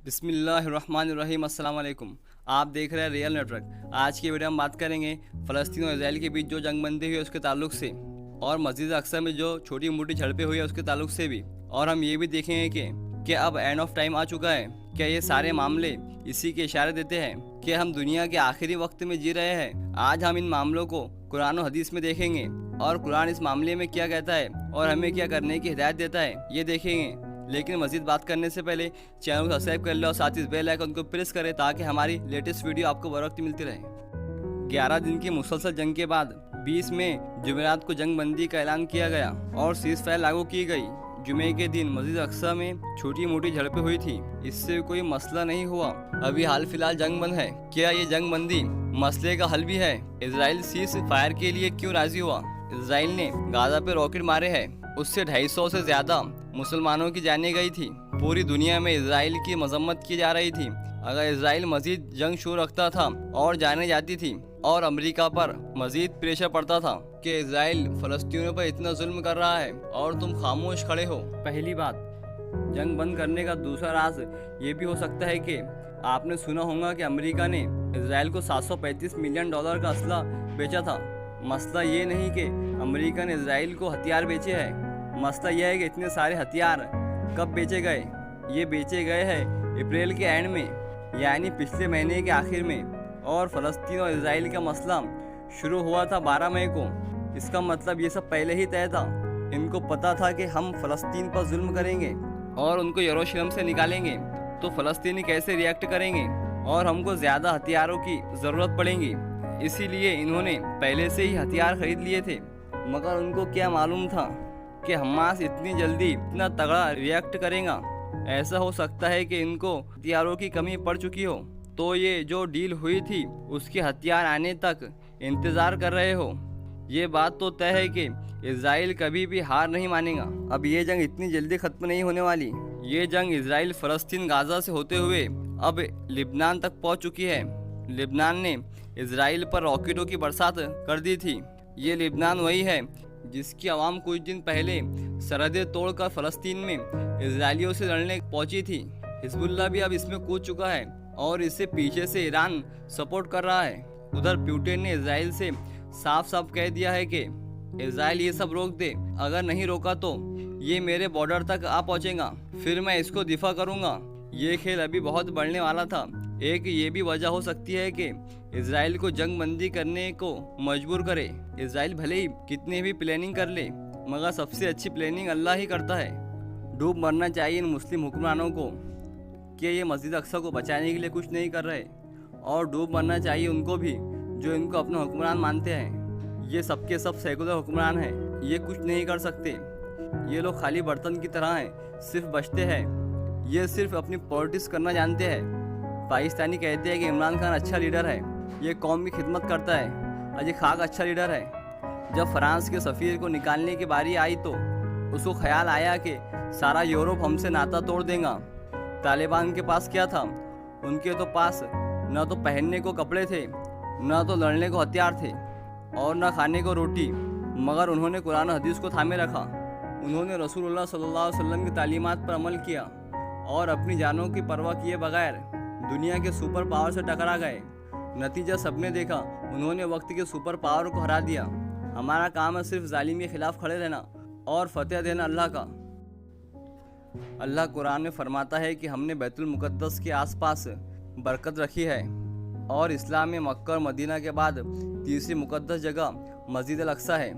बिस्मिल्लाहिर्रहमानिर्रहीम अस्सलाम वालेकुम। आप देख रहे हैं रियल नेटवर्क। आज की वीडियो में बात करेंगे फ़लस्तीन और इजराइल के बीच जो जंगबंदी हुई है उसके ताल्लुक से, और मस्जिद अक्सा में जो छोटी मोटी झड़पें हुई है उसके ताल्लुक से भी। और हम ये भी देखेंगे कि अब एंड ऑफ टाइम आ चुका है। क्या ये सारे मामले इसी के इशारे देते हैं कि हम दुनिया के आखिरी वक्त में जी रहे हैं। आज हम इन मामलों को कुरान और हदीस में देखेंगे और कुरान इस मामले में क्या कहता है और हमें क्या करने की हिदायत देता है ये देखेंगे। लेकिन मज़ीद बात करने से पहले चैनल को सब्सक्राइब कर लो और साथ ही बेल आइकन को प्रेस करें ताकि हमारी लेटेस्ट वीडियो आपको बर वक्त मिलती रहे। 11 दिन की मुसलसल जंग के बाद 20 में जुमेरात को जंगबंदी का ऐलान किया गया और सीज़ फायर लागू की गई। जुमे के दिन मस्जिद अक्सा में छोटी मोटी झड़पें हुई थी, इससे कोई मसला नहीं हुआ। अभी हाल फिलहाल जंग बंद है। क्या ये जंगबंदी मसले का हल भी है? इजराइल सीज़ फायर के लिए क्यों राजी हुआ? इजराइल ने गाजा पे रॉकेट मारे हैं, उससे 250 से ज्यादा मुसलमानों की जानें गई थी। पूरी दुनिया में इजराइल की मजम्मत की जा रही थी। अगर इजराइल मजीद जंग शुरू रखता था और जाने जाती थी और अमेरिका पर मजीद प्रेशर पड़ता था कि इजराइल फलस्तीनियों पर इतना जुल्म कर रहा है और तुम खामोश खड़े हो। पहली बात, जंग बंद करने का दूसरा राज ये भी हो सकता है कि आपने सुना होगा कि अमेरिका ने इजराइल को 735 मिलियन डॉलर का असला बेचा था। मसला ये नहीं कि अमेरिका ने इजराइल को हथियार बेचे हैं, मसला यह है कि इतने सारे हथियार कब बेचे गए। ये बेचे गए हैं अप्रैल के एंड में, यानी पिछले महीने के आखिर में, और फ़लस्तीन और इजराइल का मसला शुरू हुआ था 12 मई को। इसका मतलब ये सब पहले ही तय था। इनको पता था कि हम फ़लस्तीन पर जुल्म करेंगे और उनको यरूशलेम से निकालेंगे तो फ़लस्तीनी कैसे रिएक्ट करेंगे और हमको ज़्यादा हथियारों की ज़रूरत पड़ेगी। इसीलिए इन्होंने पहले से ही हथियार खरीद लिए थे। मगर उनको क्या मालूम था कि हमास इतनी जल्दी इतना तगड़ा रिएक्ट करेगा। ऐसा हो सकता है कि इनको हथियारों की कमी पड़ चुकी हो, तो ये जो डील हुई थी उसके हथियार आने तक इंतज़ार कर रहे हो। ये बात तो तय है कि इजराइल कभी भी हार नहीं मानेगा। अब ये जंग इतनी जल्दी ख़त्म नहीं होने वाली। ये जंग इजराइल फ़लस्तीन गाज़ा से होते हुए अब लिबनान तक पहुँच चुकी है। लिबनान ने इजराइल पर रॉकेटों की बरसात कर दी थी। ये लिबनान वही है जिसकी आवाम कुछ दिन पहले सरहदें तोड़कर फ़लस्तीन में इजराइलियों से लड़ने पहुंची थी। हिजबुल्लाह भी अब इसमें कूद चुका है और इससे पीछे से ईरान सपोर्ट कर रहा है। उधर पुतिन ने इजराइल से साफ साफ कह दिया है कि इजराइल ये सब रोक दे, अगर नहीं रोका तो ये मेरे बॉर्डर तक आ पहुंचेगा, फिर मैं इसको दिफा करूंगा। ये खेल अभी बहुत बढ़ने वाला था। एक ये भी वजह हो सकती है कि इजराइल को जंगबंदी करने को मजबूर करे। इजराइल भले ही कितनी भी प्लानिंग कर ले, मगर सबसे अच्छी प्लानिंग अल्लाह ही करता है। डूब मरना चाहिए इन मुस्लिम हुक्मरानों को कि ये मस्जिद अक्सा को बचाने के लिए कुछ नहीं कर रहे, और डूब मरना चाहिए उनको भी जो इनको अपना हुक्मरान मानते हैं। ये सबके सब सेकुलर हुक्मरान हैं, ये कुछ नहीं कर सकते। ये लोग खाली बर्तन की तरह हैं, सिर्फ बचते हैं। ये सिर्फ अपनी पॉलिटिक्स करना जानते हैं। पाकिस्तानी कहते हैं कि इमरान खान अच्छा लीडर है, ये कौम की खिदमत करता है। अजय खाक अच्छा लीडर है। जब फ्रांस के सफ़ीर को निकालने की बारी आई तो उसको ख्याल आया कि सारा यूरोप हमसे नाता तोड़ देगा। तालिबान के पास क्या था? उनके तो पास न तो पहनने को कपड़े थे, न तो लड़ने को हथियार थे, और न खाने को रोटी। मगर उन्होंने कुरान और हदीस को थामे रखा। उन्होंने रसूलुल्लाह सल्लल्लाहु अलैहि वसल्लम की तालीमात पर अमल किया और अपनी जानों की परवाह किए बगैर दुनिया के सुपर पावर से टकरा गए। नतीजा सबने देखा, उन्होंने वक्त के सुपर पावर को हरा दिया। हमारा काम है सिर्फ जालिम के खिलाफ खड़े रहना और फतेह देना अल्लाह का। अल्लाह कुरान में फरमाता है कि हमने बैतुल मुक़द्दस के आसपास बरकत रखी है, और इस्लाम में मक्का और मदीना के बाद तीसरी मुक़द्दस जगह मस्जिद अल-अक्सा है।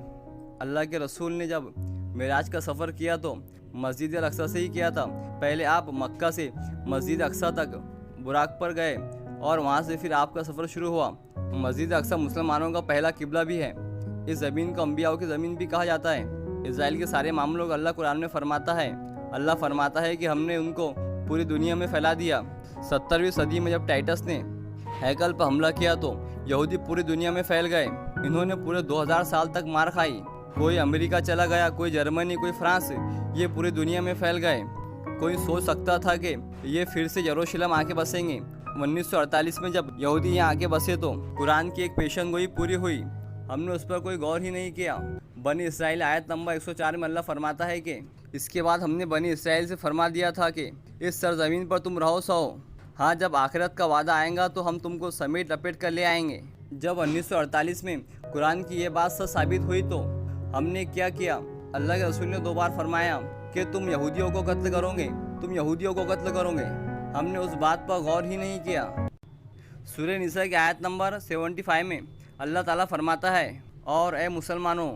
अल्लाह के रसूल ने जब मेराज का सफ़र किया तो मस्जिद अल-अक्सा से ही किया था। पहले आप मक्का से मस्जिद अक्सा तक बुराक पर गए और वहाँ से फिर आपका सफ़र शुरू हुआ। मस्जिद अक्सा मुसलमानों का पहला किबला भी है। इस ज़मीन को अम्बियाओं की ज़मीन भी कहा जाता है। इजराइल के सारे मामलों को अल्लाह कुरान में फरमाता है। अल्लाह फरमाता है कि हमने उनको पूरी दुनिया में फैला दिया। 17वीं सदी में जब टाइटस ने हैकल पर हमला किया तो यहूदी पूरी दुनिया में फैल गए। इन्होंने पूरे 2000 साल तक मार खाई। कोई अमेरिका चला गया, कोई जर्मनी, कोई फ्रांस, ये पूरी दुनिया में फैल गए। कोई सोच सकता था कि ये फिर से यरूशलेम आके बसेंगे। 1948 में जब यहूदी यहाँ आके बसे तो कुरान की एक पेशन गोई पूरी हुई। हमने उस पर कोई गौर ही नहीं किया। बनी इसराइल आयत नंबर 104 में अल्लाह फरमाता है कि इसके बाद हमने बनी इसराइल से फरमा दिया था कि इस सरजमीन पर तुम रहो सहो। हाँ, जब आखिरत का वादा आएगा तो हम तुमको समेट लपेट कर ले आएंगे। जब 1948 में कुरान की ये बात सच साबित हुई तो हमने क्या किया? अल्लाह के रसूल ने 2 बार फरमाया कि तुम यहूदियों को कत्ल करोगे, तुम यहूदियों को कत्ल करोगे। हमने उस बात पर गौर ही नहीं किया। सूरह निसा की आयत नंबर 75 में अल्लाह ताला फरमाता है, और ए मुसलमानों,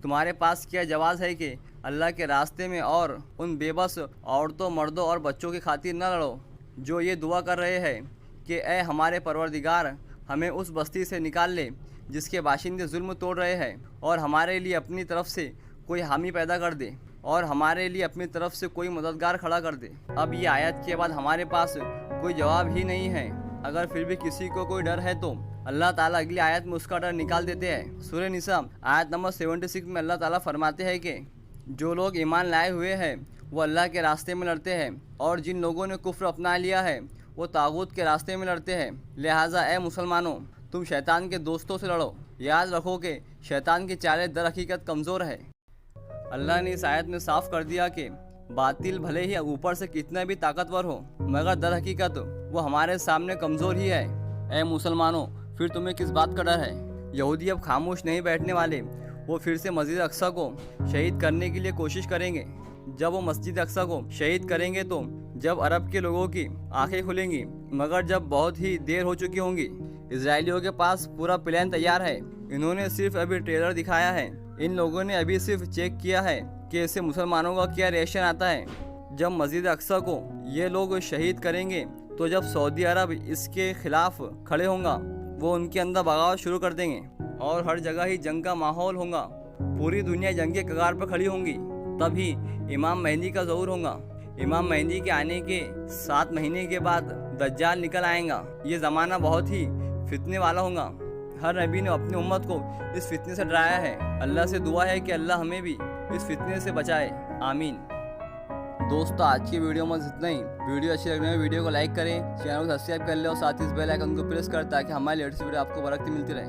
तुम्हारे पास क्या जवाज़ है कि अल्लाह के रास्ते में और उन बेबस औरतों, मर्दों और बच्चों की खातिर न लड़ो जो ये दुआ कर रहे हैं कि ए हमारे परवरदिगार, हमें उस बस्ती से निकाल ले जिसके बाशिंदे जुल्म तोड़ रहे हैं, और हमारे लिए अपनी तरफ से कोई हामी पैदा कर दे, और हमारे लिए अपनी तरफ से कोई मददगार खड़ा कर दे। अब ये आयत के बाद हमारे पास कोई जवाब ही नहीं है। अगर फिर भी किसी को कोई डर है तो अल्लाह ताला अगली आयत में उसका डर निकाल देते हैं। सूरह निसा आयत नंबर 76 में अल्लाह ताला फरमाते हैं कि जो लोग ईमान लाए हुए हैं वो अल्लाह के रास्ते में लड़ते हैं, और जिन लोगों ने कुफ्र अपना लिया है वो तागूत के रास्ते में लड़ते हैं। लिहाजा ए मुसलमानों, तुम शैतान के दोस्तों से लड़ो। याद रखो कि शैतान की चालें दर हकीकत कमज़ोर है। अल्लाह ने इस आयत में साफ कर दिया कि बातिल भले ही ऊपर से कितना भी ताकतवर हो, मगर दर हकीकत वो हमारे सामने कमज़ोर ही है। ए मुसलमानों, फिर तुम्हें किस बात का डर है? यहूदी अब खामोश नहीं बैठने वाले। वो फिर से मस्जिद अक्सा को शहीद करने के लिए कोशिश करेंगे। जब वो मस्जिद अक्सा को शहीद करेंगे तो जब अरब के लोगों की आंखें खुलेंगी, मगर जब बहुत ही देर हो चुकी होंगी। इजरायलियों के पास पूरा प्लान तैयार है। इन्होंने सिर्फ अभी ट्रेलर दिखाया है। इन लोगों ने अभी सिर्फ चेक किया है कि इससे मुसलमानों का क्या रिएक्शन आता है। जब मस्जिद अक्सा को ये लोग शहीद करेंगे तो जब सऊदी अरब इसके खिलाफ खड़े होगा, वो उनके अंदर बगावत शुरू कर देंगे और हर जगह ही जंग का माहौल होगा। पूरी दुनिया जंग के कगार पर खड़ी होंगी। तभी इमाम मेहदी का ज़हूर होगा। इमाम मेहदी के आने के 7 महीने के बाद दज्जाल निकल आएगा। ये ज़माना बहुत ही फितने वाला होगा। हर नबी ने अपनी उम्मत को इस फितने से डराया है। अल्लाह से दुआ है कि अल्लाह हमें भी इस फितने से बचाए, आमीन। दोस्तों, आज की वीडियो में इतना ही। वीडियो अच्छी लगने में वीडियो को लाइक करें, चैनल को सब्सक्राइब कर लें और साथ ही इस बेल आइकन को प्रेस करें ताकि हमारी लेटेस्ट वीडियो आपको बरकती मिलती रहे।